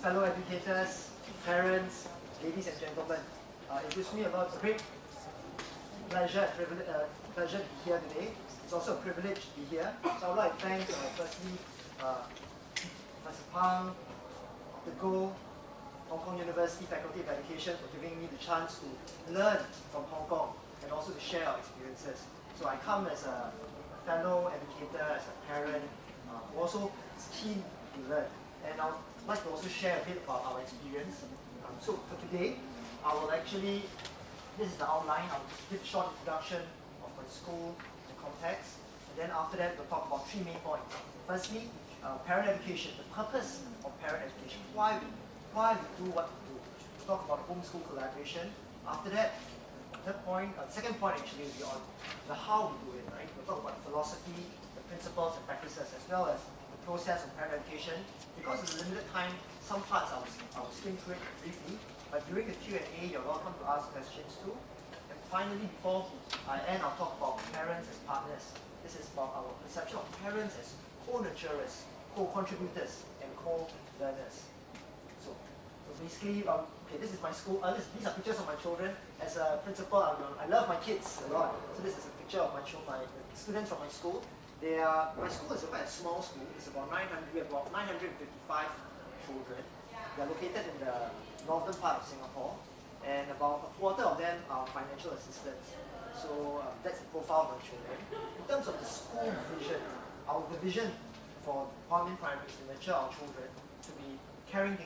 fellow educators, parents, ladies and gentlemen. It gives me a lot of great pleasure to be here today. It's also a privilege to be here. So I would like to thank firstly Professor Pang, Dr. Goh, Hong Kong University Faculty of Education for giving me the chance to learn from Hong Kong and also to share our experiences. So I come as a fellow educator, as a parent, who also is keen to learn. And I would like to also share a bit about our experience. So for today, I will actually, this is the outline, I'll just give a short introduction of my school and context. And then after that, we'll talk about three main points. Firstly, parent education, the purpose of parent education, why we do what we do. We'll talk about homeschool collaboration. After that, second point actually will be on the how we do it, right? We'll talk about the philosophy, the principles and practices, as well as the process of parent education. Because of the limited time, some parts I will skim through it briefly, but during the Q&A, you're welcome to ask questions too. And finally, before I end, I'll talk about parents as partners. This is about our perception of parents as co-nurturers, co-contributors, and co-learners. So basically, okay, this is my school. These are pictures of my children. As a principal, I love my kids a lot. So this is a picture of my students from my school. My school is quite a small school. It's about 955 children. They are located in the northern part of Singapore, and about a quarter of them are financial assistants. So that's the profile of my children. In terms of the school vision, our vision for Huamin Primary is to nurture our children to be caring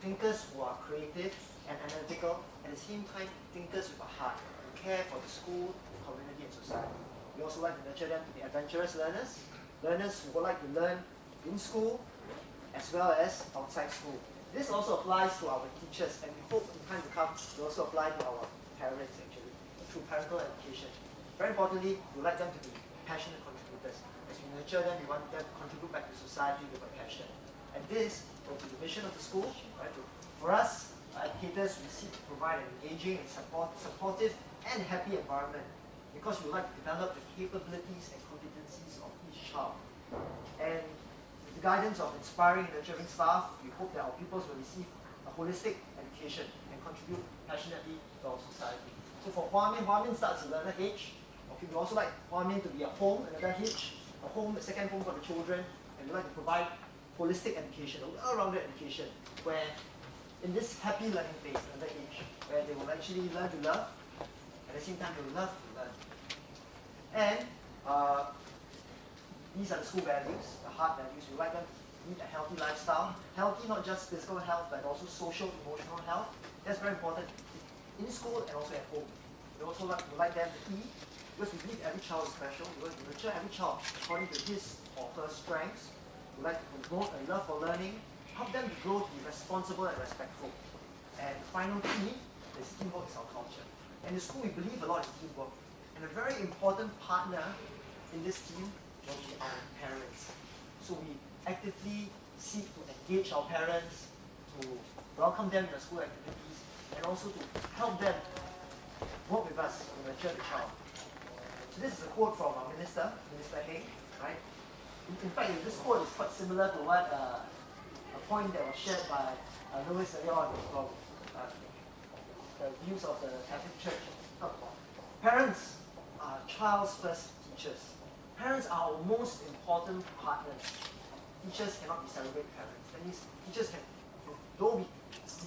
thinkers who are creative and analytical, at the same time thinkers with a heart, who care for the school, the community and society. We also like to nurture them to be adventurous learners who would like to learn in school as well as outside school. This also applies to our teachers, and we hope in time to come it will also apply to our parents actually, through parental education. Very importantly, we like them to be passionate contributors. As we nurture them, we want them to contribute back to society with a passion. And this will be the mission of the school. Right? For us, educators, we seek to provide an engaging and supportive and happy environment because we like to develop the capabilities and competencies of each child. And with the guidance of inspiring and nurturing staff, we hope that our pupils will receive a holistic education and contribute passionately to our society. So for Huamin starts at learner H. Okay, we also like Huamin to be a home, another H, a second home for the children, and we like to provide holistic education, a well-rounded education, where in this happy learning phase, another H, where they will actually learn to love, at the same time they will love to learn. And these are the school values, the heart values. We like them to lead a healthy lifestyle. Healthy, not just physical health, but also social, emotional health. That's very important in school and also at home. We also like them to eat, because we believe every child is special. We want to nurture every child according to his or her strengths. We like to promote a love for learning, help them to grow to be responsible and respectful. And the final key is teamwork is our culture. And in school, we believe a lot in teamwork. And a very important partner in this team will be our parents. So we actively seek to engage our parents, to welcome them in the school activities, and also to help them work with us to nurture the child. So this is a quote from our Minister Heng, right? In fact, this quote is quite similar to what a point that was shared by Louis earlier on from the views of the Catholic Church. Parents are child's first teachers. Parents are our most important partners. Teachers cannot be surrogate parents. That means teachers can, though we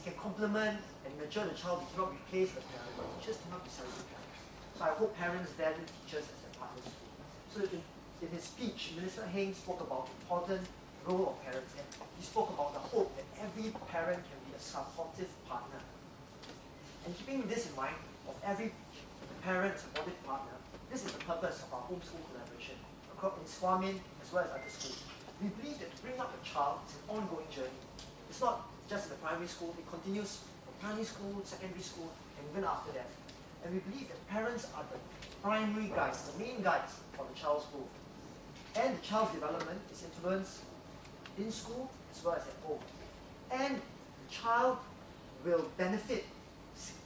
can complement and nurture the child, we cannot replace the parent, but teachers cannot be surrogate parents. So I hope parents value teachers as their partners too. So in his speech, Minister Heng spoke about the important role of parents, and he spoke about the hope that every parent can be a supportive partner. And keeping this in mind, of every parent supportive partner, this is the purpose of our homeschool collaboration in Huamin as well as other schools. We believe that to bring up a child is an ongoing journey. It's not just in the primary school, it continues from primary school, secondary school, and even after that. And we believe that parents are the primary guides, the main guides for the child's growth. And the child's development is influenced in school as well as at home. And the child will benefit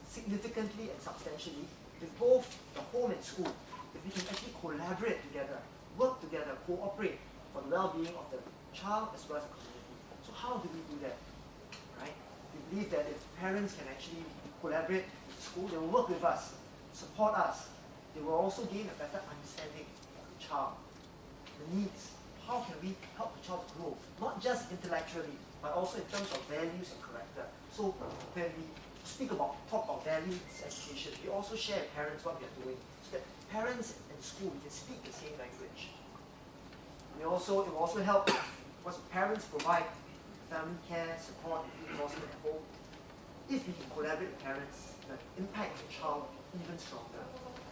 significantly and substantially with both the home and school if we can actually collaborate together, work together, cooperate for the well-being of the child as well as the community. So how do we do that? Right? believe that if parents can actually collaborate with the school, they will work with us, support us. They will also gain a better understanding of the child, the needs. How can we help the child grow, not just intellectually, but also in terms of values and character. So when we talk about values education, we also share with parents what we are doing, so that parents and school we can speak the same language. It will also help once parents provide family care, support, and reinforcement at home. If we can collaborate with parents, the impact of the child even stronger.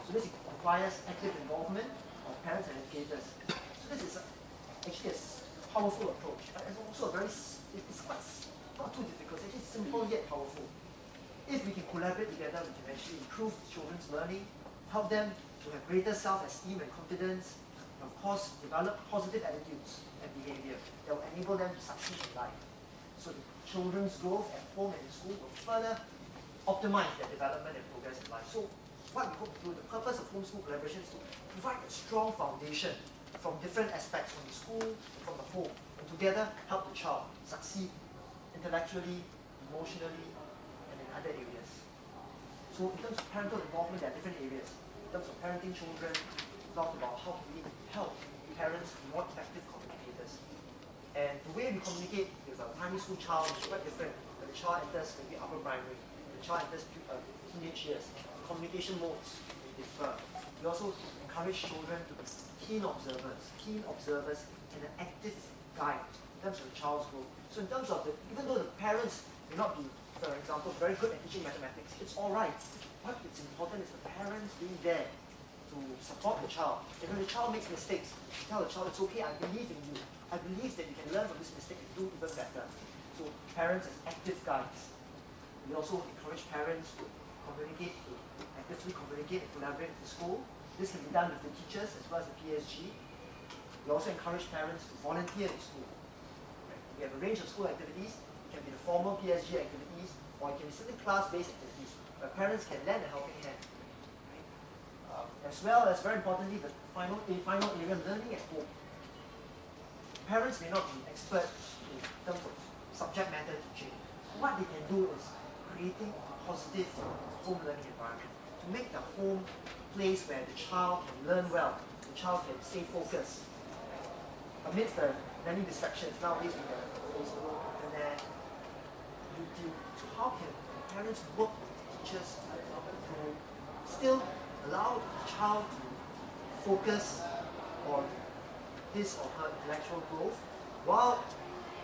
So this requires active involvement of parents and educators. So this is actually a powerful approach. It's also it's quite not too difficult. It's actually simple yet powerful. If we can collaborate together, we can actually improve children's learning, help them to have greater self-esteem and confidence, and of course, develop positive attitudes and behavior that will enable them to succeed in life. So the children's growth at home and in school will further optimize their development and progress in life. So what we hope to do, the purpose of homeschool collaboration is to provide a strong foundation from different aspects, from the school and from the home, and together help the child succeed intellectually, emotionally, and in other areas. So in terms of parental involvement, there are different areas. In terms of parenting children, we talked about how can we help parents be more effective communicators. And the way we communicate with a primary school child is quite different. When the child enters maybe upper primary, the child enters teenage years, communication modes may differ. We also encourage children to be keen observers, and an active guide in terms of the child's growth. So in terms of even though the parents may not be, for example, very good at teaching mathematics, it's all right. What is important is the parents being there to support the child. And when the child makes mistakes, tell the child, it's okay, I believe in you. I believe that you can learn from this mistake and do even better. So parents as active guides. We also encourage parents to actively communicate and collaborate with the school. This can be done with the teachers as well as the PSG. We also encourage parents to volunteer in school. We have a range of school activities. It can be the formal PSG activities, or it can be simply class-based activities, where parents can lend a helping hand. As well as, very importantly, the final area, learning at home. Parents may not be experts in terms of subject matter teaching. What they can do is creating a positive home learning environment to make the home place where the child can learn well, the child can stay focused. Amidst the many distractions nowadays with the Facebook, internet, YouTube, so how can parents work with teachers to still allow the child to focus on his or her intellectual growth while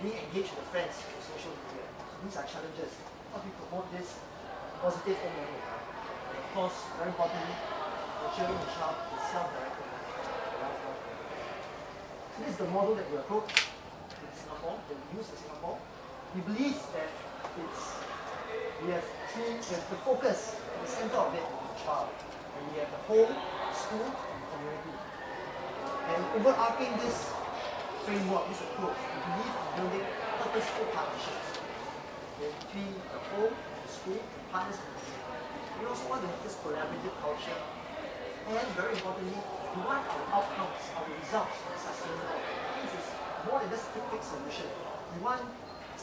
being engaged with friends through social media? So these are challenges. How do we promote this positive home learning environment? And of course, very importantly, nurturing the child is self-directed. So this is the model that we approach in Singapore, that we use in Singapore. We believe that we have the focus at the center of it is the child. And we have the home, school, and community. And overarching this framework, this approach, we believe in building purposeful partnerships between the home, the school, and partners in the community. We also want to have this collaborative culture. And very importantly, we want our outcomes, our results to be sustainable. This is more than just a quick fix solution. We want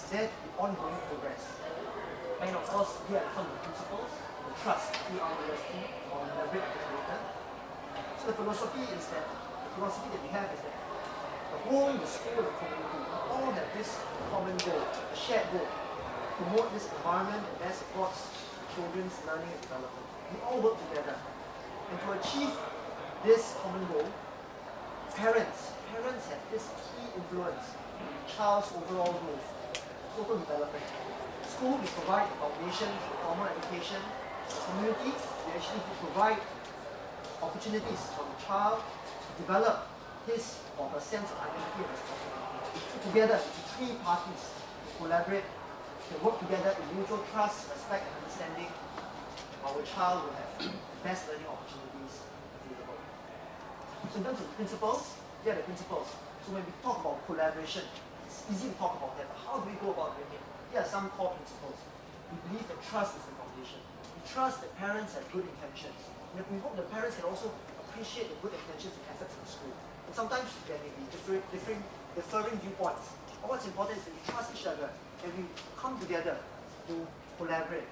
there to be ongoing progress. And of course, here are some of the principles, the trust, TRUST, or elaborate a bit later. So the philosophy that we have is that the home, the school, the community, all have this common goal, a shared goal, promote this environment that best supports children's learning and development. We all work together. And to achieve this common goal, parents have this key influence in the child's overall growth, total development. School, we provide the foundation for formal education. Community, we actually provide opportunities for the child to develop his or her sense of identity and responsibility. Together, the three parties collaborate, they work together in mutual trust, respect, and understanding. Our child will have the best learning opportunities available. So in terms of principles, here are the principles. So when we talk about collaboration, it's easy to talk about that, but how do we go about doing it? Here are some core principles. We believe that trust is the foundation. We trust that parents have good intentions. And we hope that parents can also appreciate the good intentions and efforts in school. And sometimes there may be differing viewpoints. But what's important is that we trust each other and we come together to to collaborate.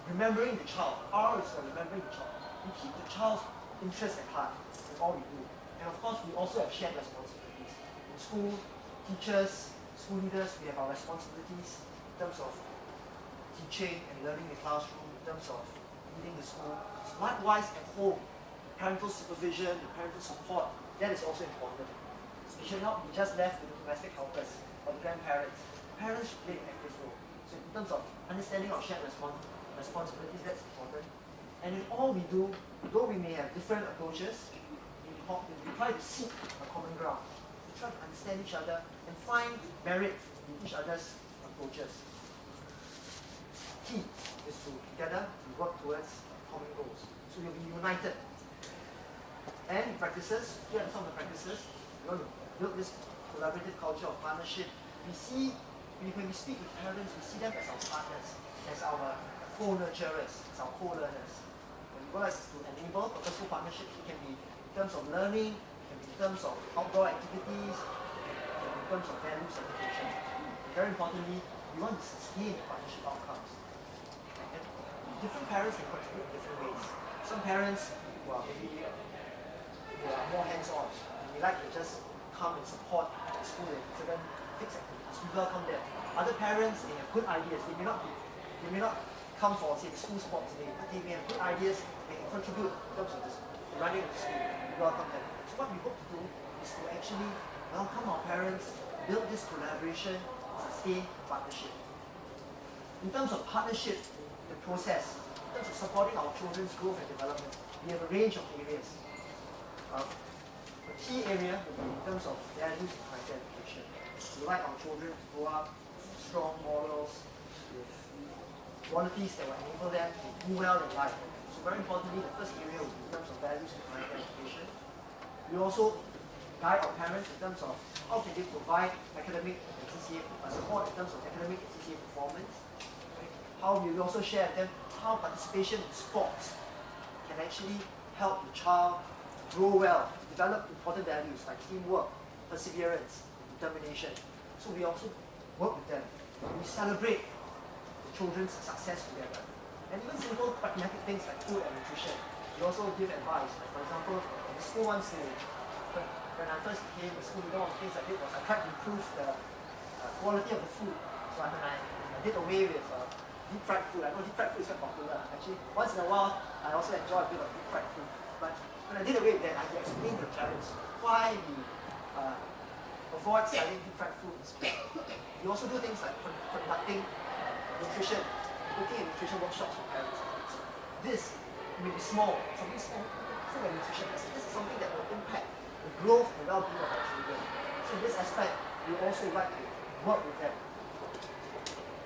Remembering the child. R is for remembering the child. We keep the child's interest at heart in all we do. And of course, we also have shared responsibilities. In school, teachers, school leaders, we have our responsibilities in terms of teaching and learning in the classroom, in terms of leading the school. Likewise, at home, parental supervision, the parental support, that is also important. We should not be just left with the domestic helpers or the grandparents. Parents should play an active role. So in terms of understanding our shared responsibilities, that's important. And in all we do, though we may have different approaches, we try to seek a common ground. We try to understand each other and find merit in each other's approaches. Key is to together we work towards common goals. So we'll be united. And practices, here are some of the practices. We want to build this collaborative culture of partnership. We see, when we speak with parents, we see them as our partners, as our co-nurturers, as our co-learners. When we would like to enable purposeful partnerships, it can be in terms of learning, it can be in terms of outdoor activities, it can be in terms of values and education. Very importantly, we want to sustain partnership outcomes. And different parents can contribute in different ways. Some parents who are maybe they are more hands-on, and they like to just come and support the school in certain fixed activities. We welcome them. Other parents, they have good ideas. They may not come for, say, the school sports day, but they may have good ideas. They can contribute in terms of this, the running of the school. We welcome them. So what we hope to do is to actually welcome our parents, build this collaboration, sustain partnership. In terms of partnership, the process, in terms of supporting our children's growth and development, we have a range of areas. A key area will be in terms of values and character education. We like our children to grow up with strong morals, with qualities that will enable them to do well in life. So very importantly, the first area will be in terms of values and character education. We also guide our parents in terms of how can they provide academic and CCA support in terms of academic and CCA performance. How we also share with them how participation in sports can actually help the child grow well, develop important values like teamwork, perseverance, determination. So we also work with them. We celebrate the children's success together. And even simple pragmatic things like food and nutrition. We also give advice. Like for example, the school wants to, when I first became a school leader, one of the things I did was I tried to improve the quality of the food. So I did away with deep fried food. I know deep fried food is quite popular. Actually, once in a while, I also enjoy a bit of deep fried food. But when I did away with that, I had to explain to the parents why we avoid selling deep fried food in school. We also do things like conducting nutrition, cooking and nutrition workshops for parents. So this may be small, something small, food and nutrition. This is something that will impact the growth and well-being of our children. So in this aspect, we also like to work with them.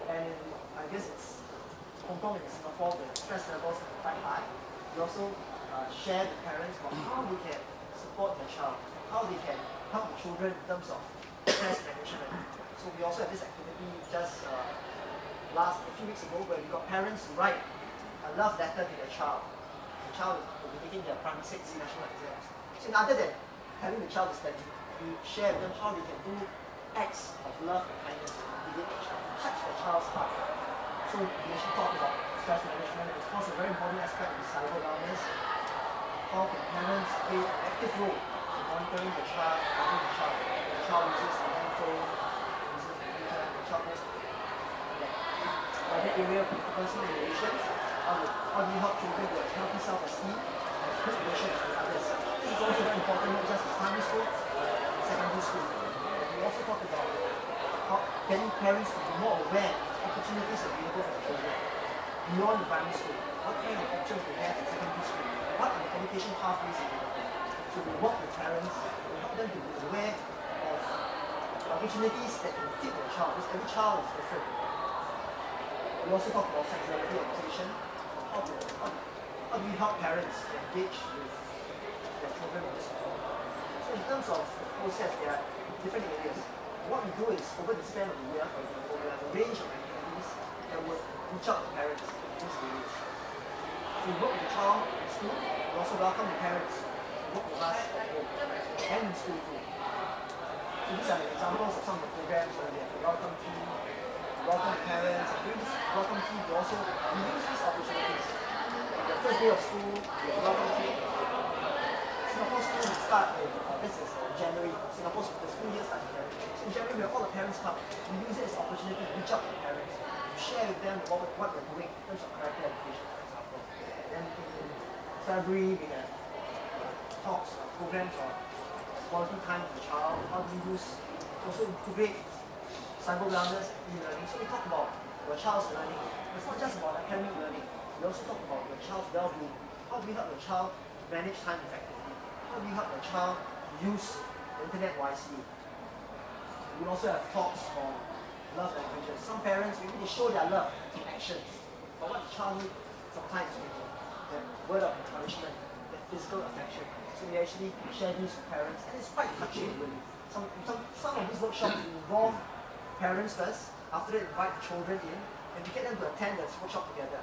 And I guess it's Hong Kong and Singapore, the stress levels are quite high. We also share with parents about how they can support their child, how they can help the children in terms of stress management. So we also have this activity just a few weeks ago where we got parents to write a love letter to their child. The child will be taking their primary 6 national exams. So other than having the child study, we share with them how they can do acts of love and kindness to the child, touch the child's heart. So we actually talk about stress management, and of course a very important aspect is cyber wellness. How can parents play an active role in monitoring the child, helping the child? The child uses the handphone, uses the computer, the child goes that area of personal relations. How do you help children to have healthy self-esteem and good relations with others? This is also very important, not just in primary school, but in secondary school. We also talk about how getting parents to be more aware of opportunities available for the children beyond the primary school. What kind of options they have in secondary school? What are the education pathways available? So we work with parents, we help them to be aware of opportunities that can fit their child, because every child is different. We also talk about sexuality education. How do we help parents to engage with their children in this support? So in terms of the process, there are different areas. What we do is, over the span of the year, for example, we have a range of activities that would reach out to parents in these areas. So we work with the child in school, we also welcome the parents to work with us at home and in school too. So these are the examples of some of the programs where we have a welcome team, welcome parents. During this welcome tea, we also use these opportunities. On the first day of school, we have welcome tea. Singapore school will start this is January. Singapore school, the school year starts in January. So in January, when all the parents come, we use it as an opportunity to reach out to the parents, to share with them what we're doing in terms of character education, for example. Then in February, we have talks, programs on quality time for the child, how do we use, also integrate cyber wellness in e-learning. So we talk about your child's learning. It's not just about academic learning. We also talk about your child's well-being. How do we help your child manage time effectively? How do we help your child use the internet wisely? We also have talks on love languages. Some parents, maybe they show their love through actions. But what the child needs sometimes is the word of encouragement, the physical affection. So we actually share these with parents, and it's quite touching really. Some of these workshops involve parents first, after they invite the children in, and we get them to attend this workshop together.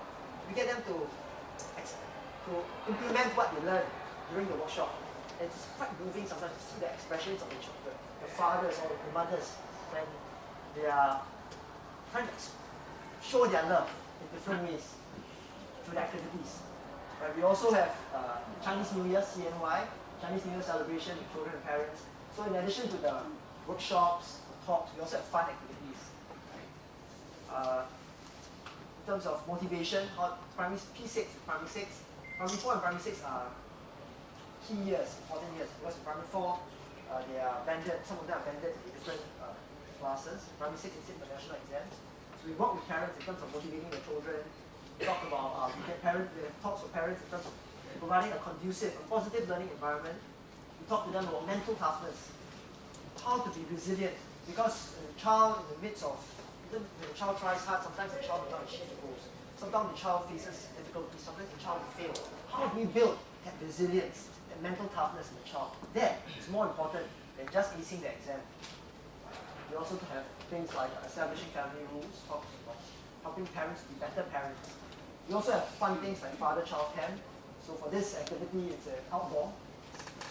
We get them to implement what they learn during the workshop. And it's quite moving sometimes to see the expressions of the fathers or the mothers when they are trying to show their love in different ways through the activities. Right, we also have Chinese New Year, CNY, Chinese New Year celebration with children and parents. So in addition to the workshops, talks, we also have fun activities. In terms of motivation, primary P6 and primary 6, primary 4 and primary 6 are key years, important years, because in primary 4, they are banded, some of them are banded in different classes. Primary 6 is in the national exams. So we work with parents in terms of motivating the children. We talk about, we have talks with parents in terms of providing a conducive, a positive learning environment. We talk to them about mental toughness, how to be resilient, because the child in the midst of, when the child tries hard, sometimes the child will not achieve the goals. Sometimes the child faces difficulties, sometimes the child will fail. How do we build that resilience, that mental toughness in the child? That is more important than just acing the exam. We also have things like establishing family rules, talks about helping parents be better parents. We also have fun things like father-child camp. So for this activity, it's outdoor.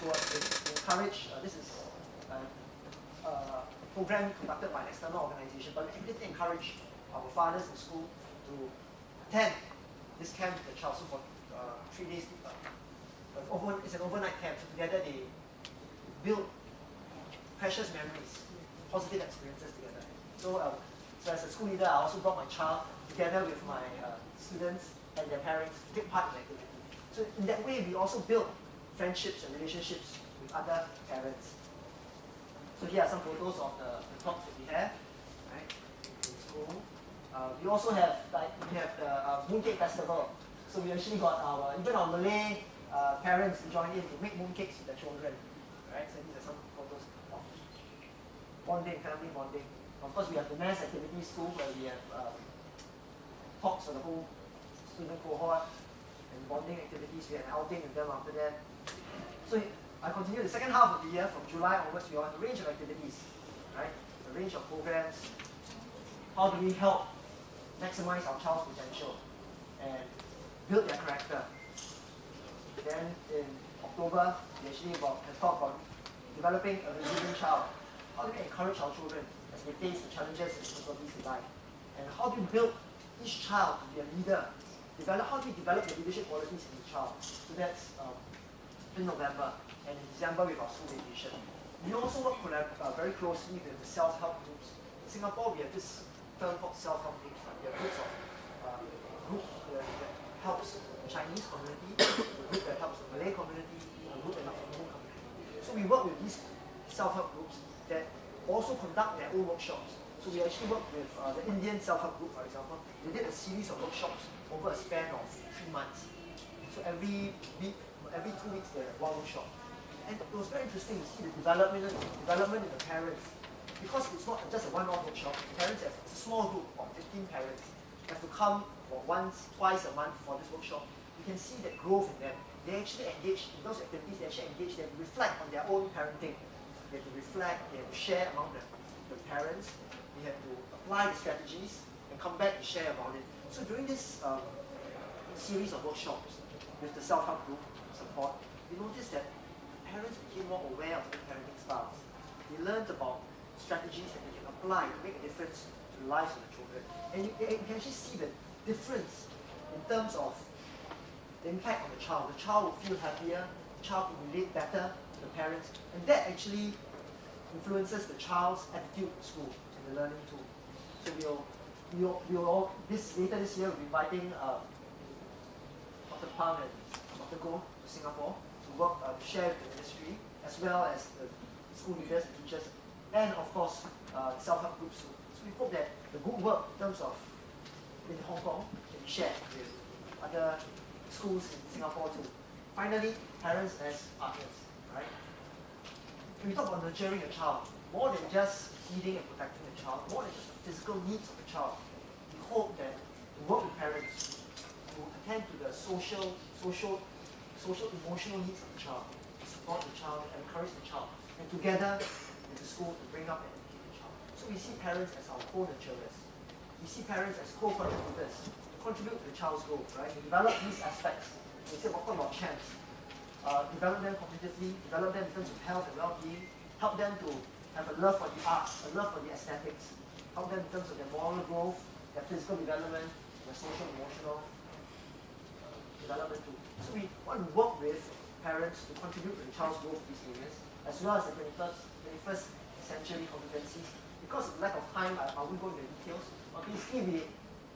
So we encourage, this is a program conducted by an external organization, but we actively encourage our fathers in school to attend this camp with the child. So for 3 days, it's an overnight camp. So together they build precious memories, positive experiences together. So as a school leader, I also brought my child together with my students and their parents to take part in the activity. So in that way, we also build friendships and relationships with other parents. So here are some photos of the talks that we have, right, in school. We also have the Mooncake Festival. So we actually got even our Malay parents to join in to make mooncakes with their children, right? So these are some photos of bonding, family bonding. Of course, we have the mass activity school where we have talks for the whole student cohort and bonding activities. We have an outing with them after that. So I continue the second half of the year, from July onwards, we have a range of activities, right? A range of programs. How do we help maximize our child's potential and build their character? Then in October, we actually have talked about developing a resilient child. How do we encourage our children as they face the challenges and difficulties in life? And how do we build each child to be a leader? How do we develop the leadership qualities in the child? So that's in November. And in December with our school vacation. We also work very closely with the self-help groups. In Singapore, we have this term called self-help groups. We have groups of group that helps the Chinese community, a group that helps the Malay community, a group that helps the Indian community. So we work with these self-help groups that also conduct their own workshops. So we actually work with the Indian self-help group, for example. They did a series of workshops over a span of 3 months. So every week, every 2 weeks, they have one workshop. And it was very interesting to see the development in the parents. Because it's not just a one-off workshop, parents have a small group of 15 parents have to come for twice a month for this workshop. You can see that growth in them. They actually engage in those activities, they actually engage, they reflect on their own parenting. They have to reflect, they have to share among the parents, they have to apply the strategies and come back and share about it. So during this series of workshops with the self-help group support, we noticed that parents became more aware of their parenting styles. They learned about strategies that they can apply to make a difference to the lives of the children. And you can actually see the difference in terms of the impact on the child. The child will feel happier, the child will relate better to the parents, and that actually influences the child's attitude to school and the learning too. So we'll all, later this year, we'll be inviting Dr. Pang and Dr. Goh to Singapore to work, to share with the ministry, as well as the school leaders and teachers, and of course, self-help groups too. So we hope that the good work in terms of in Hong Kong can be shared with other schools in Singapore too. Finally, parents as partners, right? When we talk about nurturing a child, more than just feeding and protecting the child, more than just the physical needs of the child, we hope that we work with parents to attend to the social, emotional needs of the child, to support the child, and encourage the child, and together with the school to bring up and educate the child. So we see parents as our co-nurturers. We see parents as co-contributors to contribute to the child's growth, right? To develop these aspects. We say, what about champs? Develop them cognitively, develop them in terms of health and well-being, help them to have a love for the arts, a love for the aesthetics, help them in terms of their moral growth, their physical development, their social and emotional development too. So we want to work with parents to contribute to the child's growth in these areas, as well as the 21st century competencies. Because of lack of time, I won't go into the details, but basically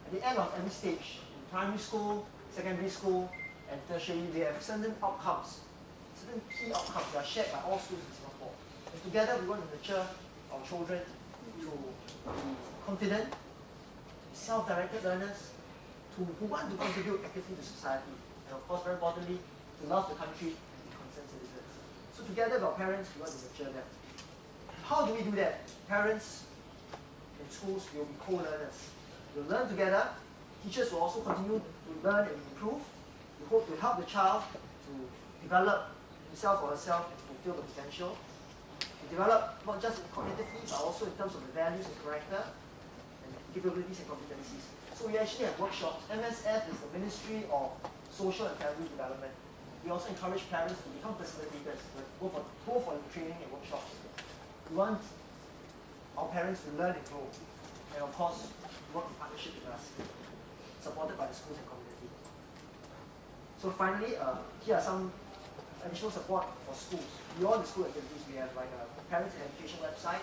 at the end of every stage, in primary school, secondary school, and tertiary, we have certain outcomes, certain key outcomes that are shared by all schools in Singapore. And together we want to nurture our children to be confident, self-directed learners, who want to contribute actively to society, and of course, very importantly, to love the country and be concerned citizens. So together with our parents, we want to nurture them. How do we do that? Parents in schools will be co-learners. We'll learn together. Teachers will also continue to learn and improve. We hope to help the child to develop himself or herself and fulfill the potential. To develop not just cognitively, but also in terms of the values and character, and capabilities and competencies. So we actually have workshops. MSF is the Ministry of Social and Family Development. We also encourage parents to become facilitators, go for training and workshops. We want our parents to learn and grow, and of course, work in partnership with us, supported by the schools and community. So finally, here are some additional support for schools. Beyond the school activities, we have like a parents and education website.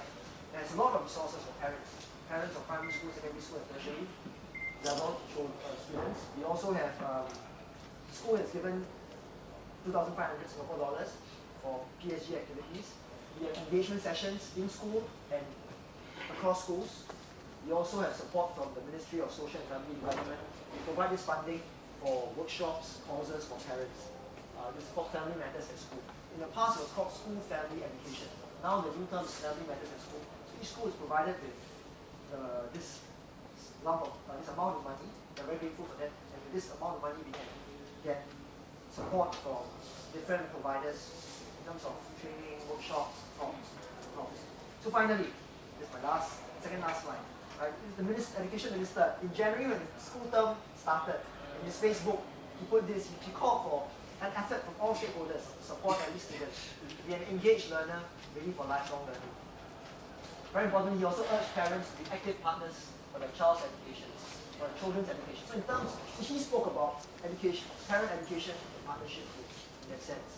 There's a lot of resources for parents of primary school, secondary school, and tertiary level students. We also have, school has given 2,500 Singapore dollars for PSG activities. We have engagement sessions in school and across schools. We also have support from the Ministry of Social and Family Development. We provide this funding for workshops, courses for parents. This is called Family Matters at School. In the past, it was called School Family Education. Now the new term is Family Matters at School. So each school is provided with this amount of money. We're very grateful for that. And with this amount of money, we can get support from different providers in terms of training, workshops, talks. So finally, this is my second last slide. Right, the Education Minister, in January when the school term started, in his Facebook, he put this, he called for an effort from all stakeholders to support every student, to be an engaged learner, ready for lifelong learning. Very importantly, he also urged parents to be active partners for their child's education, for their children's education. So in terms, he spoke about education, parent education, and partnership in that sense.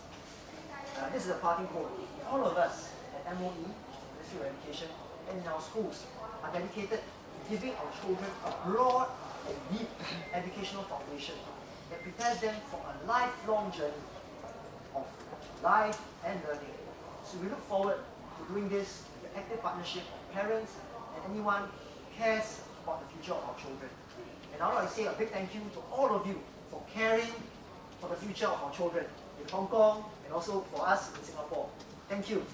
This is a parting quote. All of us at MOE, Ministry of Education, and in our schools are dedicated to giving our children a broad and deep educational foundation that prepares them for a lifelong journey of life and learning. So we look forward to doing this with the active partnership of parents and anyone who cares about the future of our children. And I would like to say a big thank you to all of you for caring for the future of our children in Hong Kong and also for us in Singapore. Thank you.